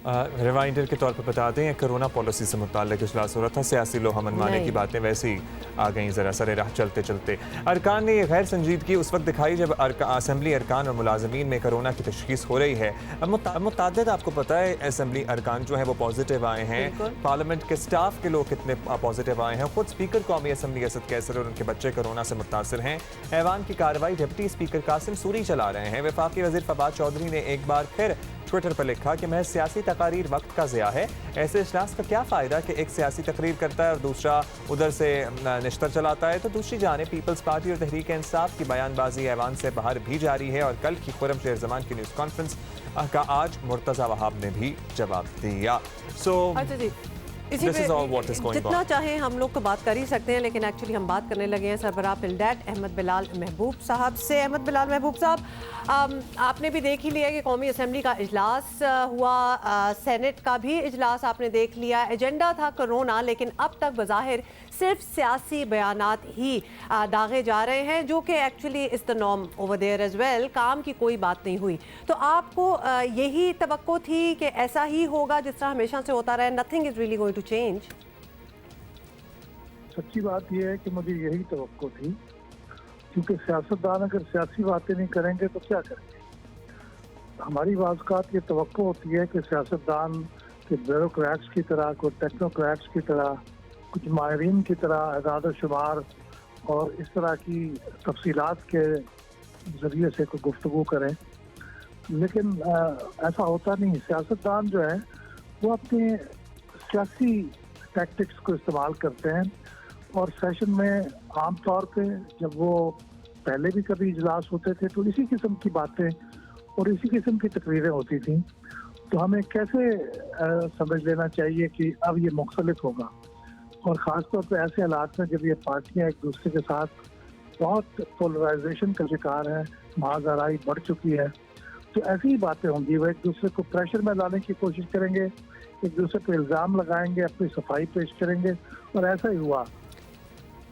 S2: रिमाइंडर के तौर पर बता दें, कोरोना पॉलिसी से मुताल्लिक इजलास हो रहा था, सियासी लोहा मनवाने की बातें वैसे ही आ गई ज़रा सरे राह चलते चलते। अरकान ने यह गैर संजीदगी उस वक्त दिखाई जब असम्बली अरकान और मुलाजमीन में कोरोना की तशखीस हो रही है। अब मुतादिद आपको पता है असम्बली अरकान जो है वो पॉजिटिव आए हैं, पार्लियामेंट के स्टाफ के लोग कितने पॉजिटिव आए हैं। खुद स्पीकर कौमी असम्बली असद कैसर और उनके बच्चे कोरोना से मुतासर हैं। ऐवान की कार्रवाई डिप्टी स्पीकर कासिम सूरी चला रहे हैं। वफाकी वज़ीर फवाद चौधरी ने एक बार फिर ट्विटर पर लिखा कि महज सियासी तकारीर वक्त का ज़िया है। ऐसे इजलास का क्या फ़ायदा कि एक सियासी तकरीर करता है और दूसरा उधर से निश्तर चलाता है। तो दूसरी जानिब पीपल्स पार्टी और तहरीक इंसाफ की बयानबाजी ऐवान से बाहर भी जारी है और कल की खुर्रम शेर जमान की न्यूज़ कॉन्फ्रेंस का आज मुर्तज़ा वहाब ने भी जवाब दिया।
S1: इसी पे जितना चाहें हम लोग तो बात कर ही सकते हैं, लेकिन एक्चुअली हम बात करने लगे हैं सरबराह पिलडैट अहमद बिलाल महबूब साहब से। अहमद बिलाल महबूब साहब, आपने भी देख ही लिया कि कौमी असम्बली का इजलास हुआ, सेनेट का भी इजलास आपने देख लिया। एजेंडा था कोरोना, लेकिन अब तक बज़ाहिर सिर्फ सियासी बयानात ही दागे जा रहे हैं, जो कि actually is the norm over there as well. काम की कोई बात नहीं हुई। तो आपको यही तवक्को थी कि ऐसा ही होगा जिस तरह हमेशा से होता रहा, nothing is really going to change?
S11: सच्ची बात यह है कि मुझे यही तवक्को थी, क्योंकि सियासतदान अगर सियासी बातें नहीं करेंगे तो क्या करेंगे। हमारी बाज़ ये तवक्को होती है कि सियासतदान के ब्यूरोक्रेट्स की तरह, कोई टेक्नोक्रेट्स की तरह, कुछ माहिरीन की तरह अदाद शुमार और इस तरह की तफसीलात के ज़रिए से कोई गुफ्तगू करें, लेकिन ऐसा होता नहीं। सियासतदान जो है वो अपने सियासी टैक्टिक्स को इस्तेमाल करते हैं और सेशन में आम तौर पे जब वो पहले भी कभी इजलास होते थे तो इसी किस्म की बातें और इसी किस्म की तकरीरें होती थी। तो हमें कैसे समझ लेना चाहिए कि अब ये मुख्तलिफ होगा, और ख़ास तौर पे ऐसे हालात में जब ये पार्टियां एक दूसरे के साथ बहुत पोलराइजेशन का शिकार है, महाजराई बढ़ चुकी है, तो ऐसी ही बातें होंगी। वो एक दूसरे को प्रेशर में लाने की कोशिश करेंगे, एक दूसरे पर इल्ज़ाम लगाएंगे, अपनी सफाई पेश करेंगे, और ऐसा ही हुआ।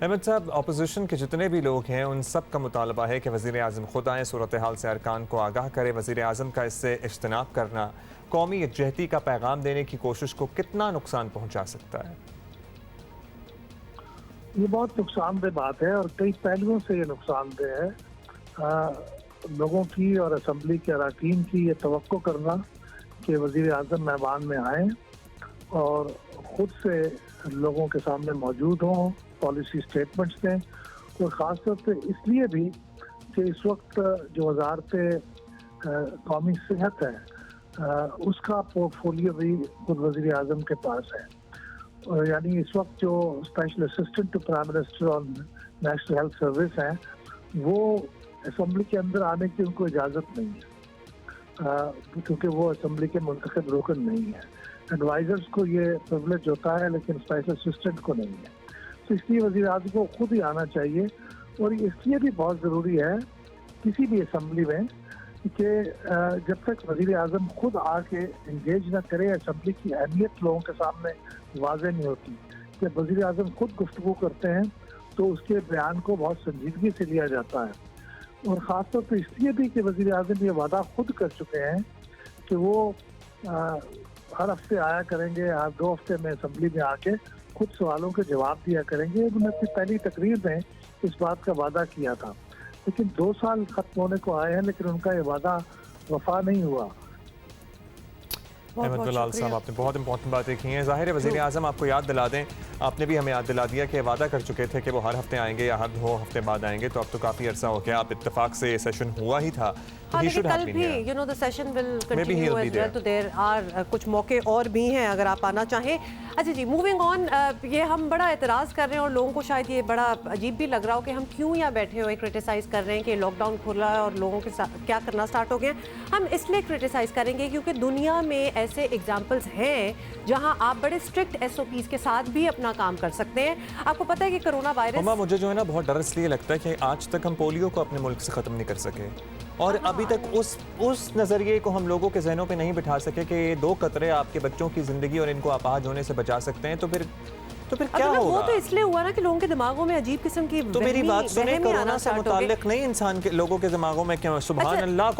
S2: अहमद साहब, अपोजिशन के जितने भी लोग हैं उन सब का मुतालबा है कि वज़ीर आज़म खुद आएँ, सूरत हाल से अरकान को आगाह करें। वज़ीर आज़म का इससे इज्तनाब करना कौमी यकजहती का पैगाम देने की कोशिश को कितना नुकसान पहुँचा सकता है?
S11: ये बहुत नुकसानदेह बात है और कई पहलुओं से ये नुकसानदेह है। लोगों की और असम्बली के अरकान की ये तवक्को करना कि वज़ीर आज़म मैदान में आएँ और ख़ुद से लोगों के सामने मौजूद हों, पॉलिसी स्टेटमेंट्स दें, और ख़ास तौर पे इसलिए भी कि इस वक्त जो वज़ारत कौमी सेहत है उसका पोर्टफोलियो भी खुद वज़ीर आज़म के पास है। और यानी इस वक्त जो special assistant to prime minister और नेशनल हेल्थ सर्विस हैं, वो असम्बली के अंदर आने की उनको इजाज़त नहीं है, क्योंकि वो असम्बली के मुंतखब रुकन नहीं है। एडवाइज़र्स को ये प्रिविलेज होता है, लेकिन स्पेशल असिस्टेंट को नहीं है। तो इसलिए वज़ीर आज़म को खुद ही आना चाहिए, और इसलिए भी बहुत ज़रूरी है किसी भी असम्बली में कि जब तक वज़ीर आज़म खुद आके इंगेज ना करे, असम्बली की अहमियत लोगों के सामने वाज़ेह नहीं होती। जब वज़ीर आज़म खुद गुफ्तगू करते हैं तो उसके बयान को बहुत संजीदगी से लिया जाता है, और ख़ास तौर पर इसलिए भी कि वज़ीर आज़म ये वादा खुद कर चुके हैं कि वो हर हफ्ते आया करेंगे, हर 2 हफ्ते में असम्बली में आके खुद सवालों के जवाब दिया करेंगे। उन्होंने अपनी पहली तकरीर में इस बात का वादा किया था, लेकिन 2 साल खत्म होने को आए हैं, लेकिन उनका ये वादा वफा नहीं हुआ।
S2: अहमद बिलाल साहब, आपने बहुत इंपॉर्टेंट बातें की हैं। ज़ाहिर है वज़ीर आज़म आपको याद दिला दें, आपने भी हमें याद दिला दिया कि वादा कर चुके थे कि वो हर हफ्ते आएंगे या हर 2 हफ्ते बाद आएंगे, तो अब तो काफ़ी अर्सा हो गया। अब इत्तेफाक से ये सेशन हुआ ही था,
S1: हाँ,
S2: he
S1: लेकिन
S2: should have
S1: कल
S2: been
S1: भी
S2: here.
S1: you know the session will
S2: Maybe
S1: continue
S2: he'll be
S1: as well,
S2: there.
S1: तो there are कुछ मौके और भी हैं अगर आप आना चाहें। अच्छा जी, मूविंग ऑन, ये हम बड़ा एतराज़ कर रहे हैं और लोगों को शायद ये बड़ा अजीब भी लग रहा हो कि हम क्यों यहाँ बैठे हुए क्रिटिसाइज़ कर रहे हैं कि लॉकडाउन खुला है और लोगों के साथ क्या करना स्टार्ट हो गया। हम इसलिए क्रिटिसाइज़ करेंगे क्योंकि दुनिया में ऐसे एग्जाम्पल्स हैं जहाँ आप बड़े स्ट्रिक्ट SOPs के साथ भी अपना काम कर सकते हैं। आपको पता है कि कोरोना वायरस,
S2: मुझे जो है ना बहुत डर इसलिए लगता है कि आज तक हम पोलियो को अपने मुल्क से ख़त्म नहीं कर सके और अभी तक उस नज़रिए को हम लोगों के जहनों पे नहीं बिठा सके कि ये 2 कतरे आपके बच्चों की ज़िंदगी और इनको अपाहज होने से बचा सकते हैं। तो फिर क्या होगा?
S1: वो तो इसलिए हुआ ना कि लोगों के दिमागों में अजीब किस्म की
S2: तो मेरी बात सुने, कोरोना से
S1: मुताल्लिक
S2: मुताल्लिक नहीं इंसान के लोगों के दिमागों में क्यों सुभान अल्लाह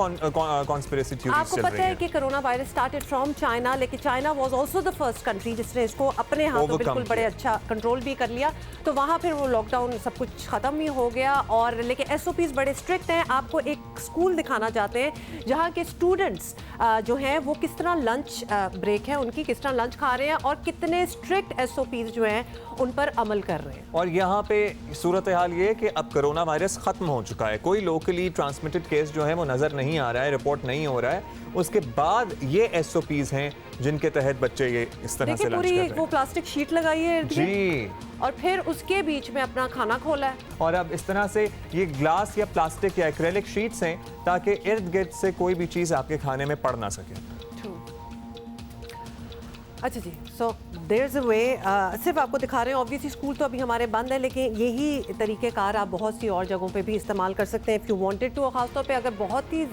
S2: कॉन्स्पिरेसी थ्योरीज
S1: आपको
S2: चल
S1: पता
S2: रही
S1: है
S2: हैं।
S1: कि corona virus started from China, लेकिन China was also the first country जिसने इसको अपने हाथों
S2: Overcome
S1: बिल्कुल बड़े
S2: किया।
S1: अच्छा कंट्रोल भी कर लिया। तो वहाँ फिर वो लॉकडाउन सब कुछ ख़त्म ही हो गया। और लेकिन SOPs बड़े स्ट्रिक्ट हैं। आपको एक स्कूल दिखाना चाहते हैं जहाँ के स्टूडेंट्स जो हैं वो किस तरह लंच ब्रेक है उनकी, किस तरह लंच खा रहे हैं और कितने स्ट्रिक्ट SOPs जो हैं उन पर अमल कर रहे हैं।
S2: और यहाँ पे सूरत हाल ये है कि अब कोरोना वायरस ख़त्म हो चुका है, कोई लोकली ट्रांसमिटेड केस जो है वो नज़र नहीं आ रहा है, रिपोर्ट नहीं हो रहा है। उसके बाद ये SOPs हैं जिनके तहत बच्चे ये इस तरह से लंच
S1: पूरी
S2: कर रहे हैं।
S1: वो प्लास्टिक शीट लगाई है इर्द गिर्द
S2: जी,
S1: और फिर उसके बीच में अपना खाना खोला है।
S2: और अब इस तरह से ये ग्लास या प्लास्टिक या एक्रेलिक शीट्स हैं ताकि इर्द गिर्द से कोई भी चीज़ आपके खाने में पड़ ना सके।
S1: अच्छा जी, सो देयर इज़ अ वे। सिर्फ आपको दिखा रहे हैं, ऑब्वियसली स्कूल तो अभी हमारे बंद है, लेकिन यही तरीक़ेकार आप बहुत सी और जगहों पे भी इस्तेमाल कर सकते हैं इफ़ यू वांटेड टू। ख़ासतौर पे अगर बहुत ही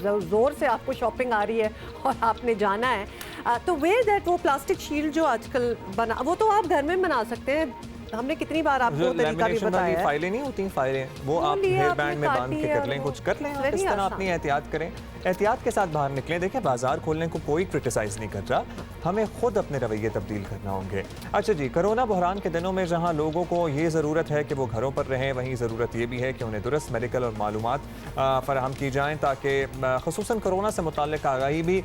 S1: ज़ोर से आपको शॉपिंग आ रही है और आपने जाना है तो वेयर दैट वो प्लास्टिक शील्ड जो आजकल बना, वो तो आप घर में बना सकते हैं। हमने कितनी बार आपको तरीका भी बताया है।
S2: फाइलें नहीं होती, फाइलें वो आप हेयर बैंड में बांध के कर लें, कुछ कर लें। इस तरह अपनी एहतियात करें, एहतियात के साथ बाहर निकलें। देखें, बाजार खोलने को कोई क्रिटिसाइज़ नहीं कर रहा, हमें खुद अपने रवैये तब्दील करना होंगे। अच्छा जी, कोरोना बहरान के दिनों में जहां लोगों को ये ज़रूरत है कि वो घरों पर रहें, वहीं ज़रूरत ये भी है कि उन्हें दुरुस्त मेडिकल और मालूमात फराहम की जाएँ ताकि ख़ुसूसन कोरोना से मुताल्लिक़ आगाही भी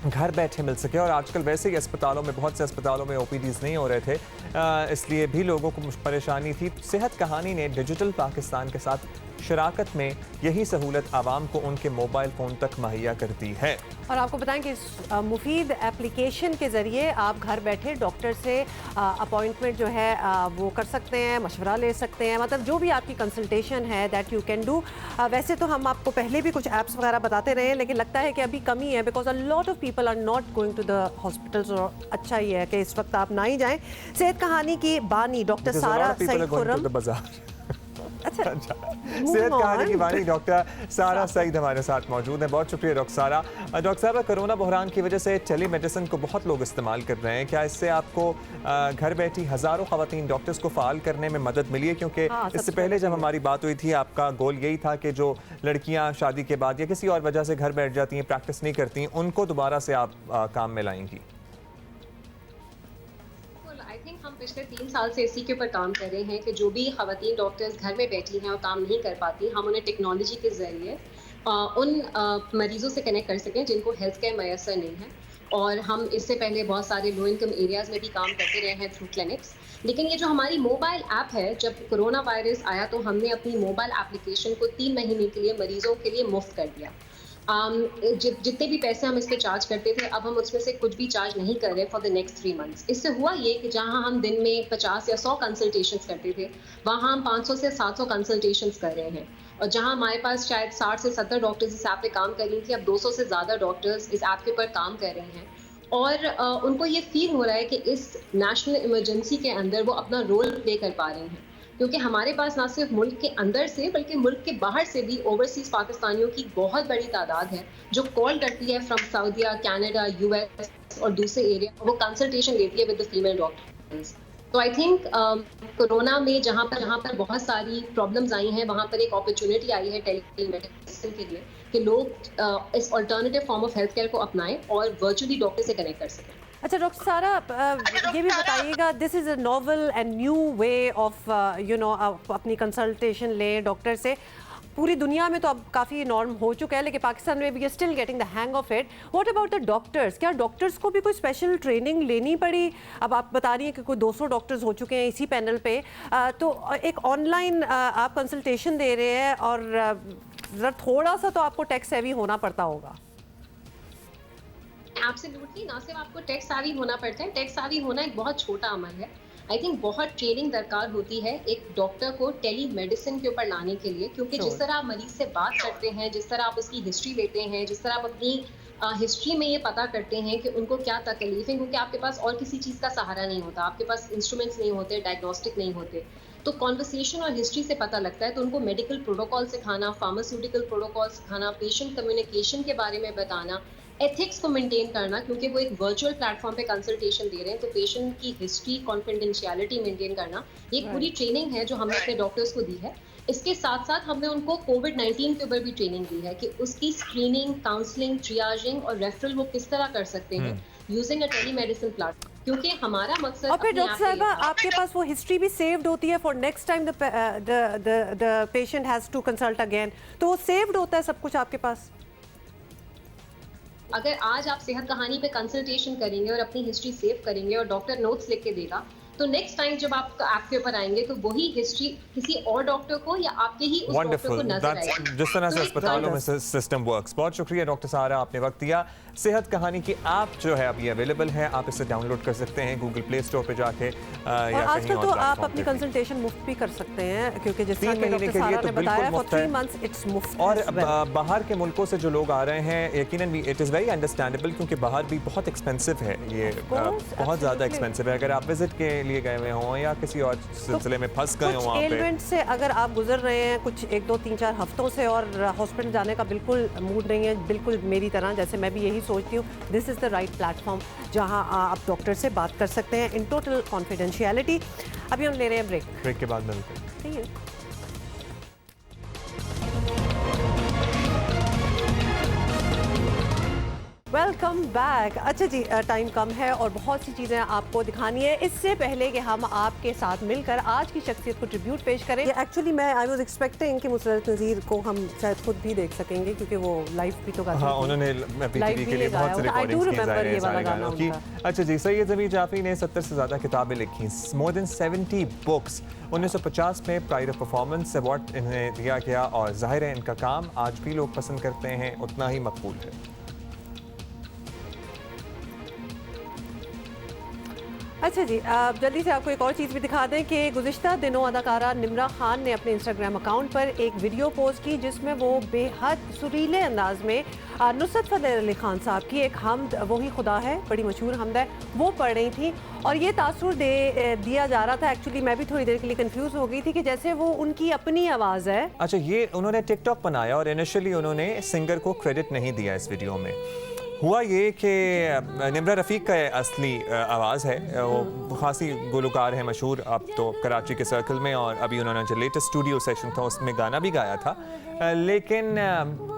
S2: घर बैठे मिल सके। और आजकल वैसे ही अस्पतालों में, बहुत से अस्पतालों में OPDs नहीं हो रहे थे, इसलिए भी लोगों को परेशानी थी। सेहत कहानी ने डिजिटल पाकिस्तान के साथ शराकत में यही सहूलत आवाम को उनके मोबाइल फ़ोन तक मुहैया करती है।
S1: और आपको बताएं कि इस मुफीद एप्लीकेशन के ज़रिए आप घर बैठे डॉक्टर से अपॉइंटमेंट जो है वो कर सकते हैं, मशवरा ले सकते हैं, मतलब जो भी आपकी कंसल्टेशन है दैट यू कैन डू। वैसे तो हम आपको पहले भी कुछ ऐप्स वगैरह बताते रहे हैं, लेकिन लगता है कि अभी कमी है because a lot of people are not going to the hospitals. और अच्छा ही है कि इस वक्त आप ना ही जाएं। सेहत कहानी की बानी डॉक्टर सारा सईद खुर्रम, अच्छा
S2: सेहत कहानी की वाणी डॉक्टर सारा सईद हमारे साथ मौजूद है। बहुत शुक्रिया डॉक्टर सारा। डॉक्टर साहब, कोरोना बहरान की वजह से टेली मेडिसिन को बहुत लोग इस्तेमाल कर रहे हैं, क्या इससे आपको घर बैठी हज़ारों ख़वातीन डॉक्टर्स को फ़ाल करने में मदद मिली है? क्योंकि इससे पहले जब हमारी बात हुई थी आपका गोल यही था कि जो लड़कियाँ शादी के बाद या किसी और वजह से घर बैठ जाती हैं, प्रैक्टिस नहीं करती, उनको दोबारा से आप काम में लाएंगी।
S10: हम पिछले 3 साल से इसी के ऊपर काम कर रहे हैं कि जो भी ख़वातीन डॉक्टर्स घर में बैठी हैं और काम नहीं कर पाती, हम उन्हें टेक्नोलॉजी के ज़रिए उन मरीज़ों से कनेक्ट कर सकें जिनको हेल्थ केयर मैसर नहीं है। और हम इससे पहले बहुत सारे लो इनकम एरियाज़ में भी काम करते रहे हैं थ्रू क्लिनिक्स। लेकिन ये जो हमारी मोबाइल ऐप है, जब कोरोना वायरस आया तो हमने अपनी मोबाइल एप्लीकेशन को 3 महीने के लिए मरीज़ों के लिए मुफ्त कर दिया। जितने भी पैसे हम इस पे चार्ज करते थे, अब हम उसमें से कुछ भी चार्ज नहीं कर रहे फॉर द नेक्स्ट 3 मंथ्स। इससे हुआ ये कि जहां हम दिन में 50 या 100 कंसल्टेशंस करते थे, वहां हम 500 से 700 कंसल्टेशंस कर रहे हैं। और जहां हमारे पास शायद 60 से 70 डॉक्टर्स इस ऐप पे काम कर रही थी, अब 200 से ज़्यादा डॉक्टर्स इस ऐप के ऊपर काम कर रहे हैं। और उनको ये फील हो रहा है कि इस नेशनल इमरजेंसी के अंदर वो अपना रोल प्ले कर पा रहे हैं, क्योंकि हमारे पास ना सिर्फ मुल्क के अंदर से बल्कि मुल्क के बाहर से भी ओवरसीज पाकिस्तानियों की बहुत बड़ी तादाद है जो कॉल करती है फ्रॉम सऊदीया, कनाडा, US और दूसरे एरिया, वो कंसल्टेशन देती है विद द फीमेल डॉक्टर्स। तो आई थिंक कोरोना में जहाँ पर बहुत सारी प्रॉब्लम्स आई हैं, वहाँ पर एक अपॉर्चुनिटी आई है टेलीमेडिसिन के लिए कि लोग इस alternative form of health care को अपनाएं और वर्चुअली डॉक्टर से कनेक्ट कर सकें।
S1: अच्छा डॉक्टर सारा, ये भी बताइएगा, this is a novel and new way of अपनी कंसल्टेशन लें डॉक्टर से। पूरी दुनिया में तो अब काफ़ी नॉर्म हो चुका है, लेकिन पाकिस्तान में we are still getting the hang of it. What about the doctors? क्या डॉक्टर्स को भी कोई स्पेशल ट्रेनिंग लेनी पड़ी? अब आप बता रही हैं कि कोई 200 डॉक्टर्स हो चुके हैं इसी पैनल पे, तो एक ऑनलाइन आप कंसल्टेशन दे रहे हैं और जरा थोड़ा सा तो आपको टेक सेवी होना पड़ता होगा।
S10: एब्सोल्युटली, ना सिर्फ आपको टेक सावी होना पड़ता है, टेक सावी होना एक बहुत छोटा अमल है। आई थिंक बहुत ट्रेनिंग दरकार होती है एक डॉक्टर को टेली मेडिसिन के ऊपर लाने के लिए, क्योंकि जिस तरह आप मरीज से बात करते हैं, जिस तरह आप उसकी हिस्ट्री लेते हैं, जिस तरह आप अपनी हिस्ट्री में ये पता करते हैं कि उनको क्या तकलीफ है, क्योंकि आपके पास और किसी चीज़ का सहारा नहीं होता, आपके पास इंस्ट्रूमेंट्स नहीं होते, डायग्नोस्टिक नहीं होते, तो कॉन्वर्सेशन और हिस्ट्री से पता लगता है। तो उनको मेडिकल प्रोटोकॉल सिखाना, फार्मास्यूटिकल प्रोटोकॉल सिखाना, पेशेंट कम्युनिकेशन के बारे में बताना, एथिक्स को मेंटेन करना, क्योंकि वो एक वर्चुअल प्लेटफॉर्म पे कंसल्टेशन दे रहे हैं, तो पेशेंट की हिस्ट्री, कॉन्फिडेंशियलिटी मेंटेन करना, ये पूरी ट्रेनिंग है जो हमने अपने डॉक्टर्स को दी है। इसके साथ साथ हमने उनको कोविड-19 के ऊपर भी ट्रेनिंग दी है कि उसकी स्क्रीनिंग, काउंसलिंग, ट्रियाजिंग और रेफरल वो किस तरह कर सकते हैं यूजिंग अ टेलीमेडिसिन प्लेटफॉर्म, क्योंकि हमारा मकसद।
S1: और फिर डॉक्टर साहिबा आपके पास वो हिस्ट्री भी सेव्ड होती है for next time the patient has to consult again, तो वो सेव्ड होता है सब कुछ आपके पास।
S10: अगर आज आप सेहत कहानी पे कंसल्टेशन करेंगे और अपनी हिस्ट्री सेव करेंगे और डॉक्टर नोट्स लिख के देगा, तो नेक्स्ट टाइम जब आप आपके ऊपर आएंगे तो वही हिस्ट्री किसी और डॉक्टर को या आपके ही उस डॉक्टर को नजर आएगी।
S2: जिस तरह से अस्पतालों में सिस्टम वर्क्स। बहुत शुक्रिया डॉक्टर सारा, आपने वक्त दिया। सेहत कहानी की ऐप जो है अभी अवेलेबल है, आप इसे डाउनलोड कर सकते हैं गूगल प्ले स्टोर पे जाके
S1: और आजकल तो आप अपनी कंसल्टेशन मुफ्त भी कर सकते हैं, क्योंकि जिस तरह डॉक्टर सारा ने बताया फॉर 3 मंथ्स इट्स मुफ्त।
S2: और बाहर के मुल्कों से जो लोग आ रहे हैं, यकीनन इट इज़ वेरी अंडरस्टैंडेबल, क्योंकि बाहर भी बहुत एक्सपेंसिव है, ये बहुत ज़्यादा एक्सपेंसिव है। अगर आप विजिट के लिए गए हुए हों या किसी और सिलसिले में फंस गए हों, वहाँ पे
S1: से अगर आप गुजर रहे हैं कुछ 1, 2, 3, 4 हफ्तों से और हॉस्पिटल जाने का बिल्कुल मूड नहीं है, बिल्कुल मेरी तरह, जैसे मैं भी यही सोचती हूँ, this is the right platform जहाँ आप डॉक्टर से बात कर सकते हैं इन टोटल कॉन्फिडेंशियलिटी। अभी हम ले रहे हैं ब्रेक
S2: के बाद मिलते हैं।
S1: Welcome back. अच्छा जी, टाइम कम है और बहुत सी चीज़ें आपको दिखानी है। इससे पहले कि हम आपके साथ मिलकर आज की शख्सियत को ट्रिब्यूट पेश करें, एक्चुअली मैं आई वाज एक्सपेक्टिंग कि मुसर्रत नज़ीर को हम शायद खुद भी देख सकेंगे, क्योंकि वो लाइव भी तो
S2: हाँ, उन्होंने पीटीवी के लिए बहुत से रिकॉर्डिंग्स की जा रहे हैं सारे गानों की। अच्छा जी, सैयद ज़मीर जाफ़री ने 70 से ज़्यादा किताबें लिखी, मोर देन 70 बुक्स। 1950 में प्राइड ऑफ परफॉर्मेंस अवार्ड इन्हें दिया गया और जाहिर है इनका काम आज भी लोग पसंद करते हैं, उतना ही मकबूल है।
S1: अच्छा जी, जल्दी से आपको एक और चीज़ भी दिखा दें कि गुज़िश्ता दिनों अदाकारा निम्रा खान ने अपने इंस्टाग्राम अकाउंट पर एक वीडियो पोस्ट की, जिसमें वो बेहद सुरीले अंदाज में नुसरत फ़तेह अली खान साहब की एक हमद, वही खुदा है, बड़ी मशहूर हमद है, वो पढ़ रही थी और ये तासुर दिया जा रहा था। एक्चुअली मैं भी थोड़ी देर के लिए कंफ्यूज हो गई थी कि जैसे वो उनकी अपनी आवाज़ है।
S2: अच्छा, ये उन्होंने टिकटॉक बनाया और इनिशियली उन्होंने सिंगर को क्रेडिट नहीं दिया इस वीडियो में। हुआ ये कि निम्रा रफ़ीक का असली आवाज़ है, वो खासी गुलकार है मशहूर अब तो कराची के सर्कल में, और अभी उन्होंने जो लेटेस्ट स्टूडियो सेशन था उसमें गाना भी गाया था, लेकिन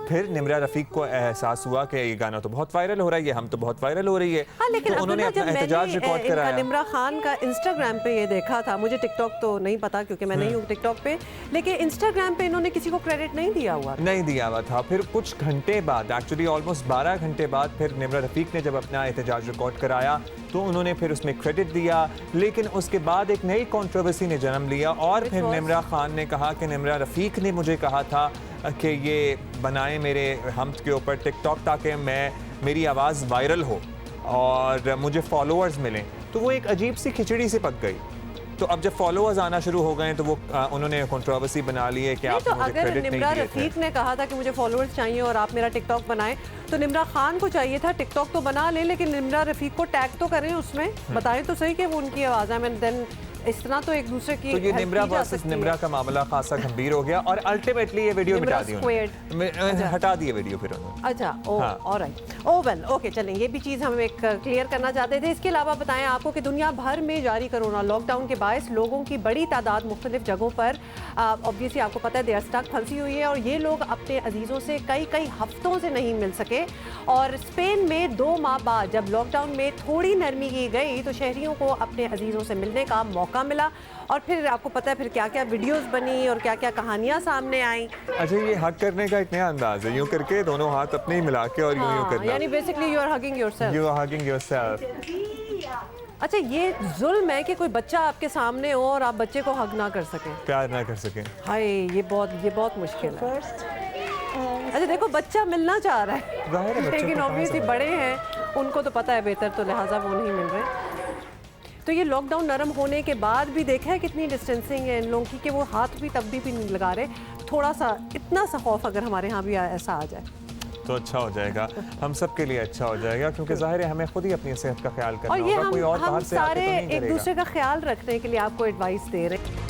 S2: फिर निम्रा रफ़ीक को एहसास हुआ कि ये गाना तो बहुत वायरल हो रहा है, ये हम तो बहुत वायरल हो रही है।
S1: हाँ, लेकिन
S2: तो उन्होंने अपना एहतजाज रिकॉर्ड कराया।
S1: निम्रा खान का इंस्टाग्राम पे ये देखा था, मुझे टिकटॉक तो नहीं पता क्योंकि मैं नहीं हूँ टिकटॉक पे, लेकिन इंस्टाग्राम पे इन्होंने किसी को क्रेडिट नहीं दिया हुआ
S2: था। फिर कुछ घंटे बाद, एक्चुअली ऑलमोस्ट 12 घंटे बाद, फिर निम्रा रफ़ीक ने जब अपना एहतजाज रिकॉर्ड कराया तो उन्होंने फिर उसमें क्रेडिट दिया, लेकिन उसके बाद एक नई कंट्रोवर्सी ने जन्म लिया और फिर निम्रा खान ने कहा कि निम्रा रफ़ीक ने मुझे कहा था कि ये बनाए मेरे हमद के ऊपर टिकटॉक ताकि मेरी आवाज़ वायरल हो और मुझे फॉलोअर्स मिलें। तो वो एक अजीब सी खिचड़ी से पक गई। तो अब जब फॉलोअर्स आना शुरू हो गए तो वो उन्होंने कंट्रोवर्सी बना ली है कि आपने मुझे क्रेडिट नहीं दिए थे।
S1: निम्रा रफ़ीक ने कहा था कि मुझे फॉलोअर्स चाहिए और आप मेरा टिकटॉक बनाएं, तो निम्रा खान को चाहिए था टिकटॉक तो बना ले, लेकिन निम्रा रफ़ीक को टैग तो करें, उसमें बताएं तो सही कि वो उनकी आवाज़ है। मैंने देन इस तरह तो एक दूसरे की,
S2: तो ये निम्रा वर्सेस निम्रा का मामला खासा गंभीर हो गया और अल्टीमेटली ये वीडियो मिटा दी उन्होंने, हटा दिए वीडियो फिर उन्होंने।
S1: अच्छा, ऑलराइट, वेल, ओके, चलें, ये भी चीज़ हम एक क्लियर करना चाहते थे। इसके अलावा बताएं आपको कि दुनिया भर में जारी कोरोना लॉकडाउन के बायस लोगों की बड़ी तादाद मुख्तलिफ जगहों पर ऑब्वियसली आपको पता है देयर स्टक फंसी हुई है और ये लोग अपने अजीज़ों से कई हफ्तों से नहीं मिल सके। और स्पेन में 2 माह बाद जब लॉकडाउन में थोड़ी नरमी की गई तो शहरियों को अपने अजीज़ों से मिलने का मौका मिला और फिर आपको पता है फिर क्या क्या वीडियोस बनी और क्या क्या कहानियां सामने आई।
S2: अच्छा, ये हग करने का एक नया अंदाज है, यूं करके दोनों हाथ अपने ही मिला के और यूं करना,
S1: यानी basically you are hugging yourself.
S2: You are hugging yourself.
S1: अच्छा, ये जुल्म है कि कोई बच्चा आपके सामने हो और आप बच्चे को हग ना कर सकें,
S2: प्यार ना कर सकें।
S1: हाय, ये बहुत मुश्किल है। अच्छा देखो, बच्चा मिलना चाह रहा है,
S2: जाहिर है बच्चों
S1: लेकिन
S2: को कहाँ
S1: ऑब्वियसली
S2: समझ
S1: बड़े हैं, उनको तो पता है बेहतर, तो लिहाजा वो नहीं मिल रहे। तो ये लॉकडाउन नरम होने के बाद भी देखा है कितनी डिस्टेंसिंग है इन लोगों की कि वो हाथ भी तब भी नहीं लगा रहे। थोड़ा सा इतना सा खौफ अगर हमारे यहाँ भी ऐसा आ जाए
S2: तो अच्छा हो जाएगा, हम सब के लिए अच्छा हो जाएगा, क्योंकि जाहिर है हमें खुद ही अपनी सेहत का ख्याल करना
S1: और ये
S2: होगा, कोई और
S1: हम
S2: बाहर से आके तो
S1: सारे
S2: नहीं
S1: एक
S2: करेगा।
S1: दूसरे का ख्याल रखने के लिए आपको एडवाइस दे रहे हैं।